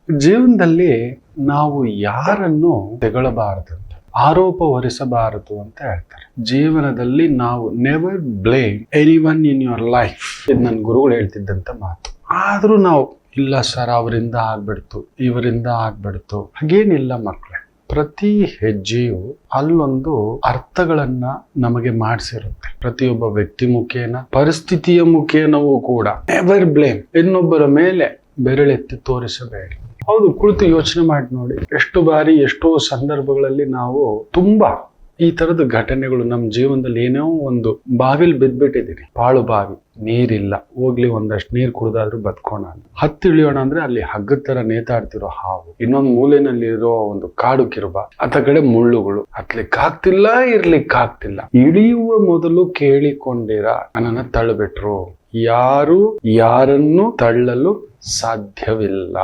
ಜೀವನದಲ್ಲಿ ನಾವು ಯಾರನ್ನು ತೆಗಳಬಾರದಂತೆ, ಆರೋಪ ಹೊರಿಸಬಾರದು ಅಂತ ಹೇಳ್ತಾರೆ. ಜೀವನದಲ್ಲಿ ನಾವು never blame anyone in your life. ಇದು ನನ್ನ ಗುರುಗಳು ಹೇಳ್ತಿದ್ದಂತ ಮಾತು. ಆದ್ರೂ ನಾವು ಇಲ್ಲ ಸರ್, ಅವರಿಂದ ಆಗ್ಬಿಡ್ತು, ಇವರಿಂದ ಆಗ್ಬಿಡ್ತು, ಹಾಗೇನಿಲ್ಲ ಮಕ್ಕಳೇ. ಪ್ರತಿ ಹೆಜ್ಜೆಯು ಅಲ್ಲೊಂದು ಅರ್ಥಗಳನ್ನ ನಮಗೆ ಮಾಡಿಸಿರುತ್ತೆ. ಪ್ರತಿಯೊಬ್ಬ ವ್ಯಕ್ತಿ ಮುಖೇನ, ಪರಿಸ್ಥಿತಿಯ ಮುಖೇನವೂ ಕೂಡ. Never blame. ಇನ್ನೊಬ್ಬರ ಮೇಲೆ ಬೆರಳೆತ್ತಿ ತೋರಿಸಬೇಡಿ. ಹೌದು, ಕುಳಿತು ಯೋಚನೆ ಮಾಡಿ ನೋಡಿ. ಎಷ್ಟು ಬಾರಿ, ಎಷ್ಟೋ ಸಂದರ್ಭಗಳಲ್ಲಿ ನಾವು ತುಂಬಾ ಈ ತರದ ಘಟನೆಗಳು ನಮ್ಮ ಜೀವನದಲ್ಲಿ ಏನೋ ಒಂದು ಬಾವಿಲ್ ಬಿದ್ದ್ಬಿಟ್ಟಿದ್ದೀರಿ. ಪಾಳು ಬಾವಿ, ನೀರಿಲ್ಲ, ಹೋಗ್ಲಿ ಒಂದಷ್ಟು ನೀರು ಕುಡ್ದಾದ್ರೂ ಬದುಕೋಣ. ಹತ್ತಿಳಿಯೋಣ ಅಂದ್ರೆ ಅಲ್ಲಿ ಹಗ್ಗದ ತರ ನೇತಾಡ್ತಿರೋ ಹಾವು, ಇನ್ನೊಂದು ಮೂಲೆಯಲ್ಲಿ ಇರೋ ಒಂದು ಕಾಡು ಕಿರುಬ, ಆತ ಕಡೆ ಮುಳ್ಳುಗಳು. ಹತ್ಲಿಕ್ಕಾಗ್ತಿಲ್ಲ, ಇರ್ಲಿಕ್ಕಾಗ್ತಿಲ್ಲ. ಇಳಿಯುವ ಮೊದಲು ಕೇಳಿಕೊಂಡಿರ ನನ್ನನ್ನ ತಳ್ಳಿಬಿಟ್ರು. ಯಾರು ಯಾರನ್ನು ತಳ್ಳಲು ಸಾಧ್ಯವಿಲ್ಲ.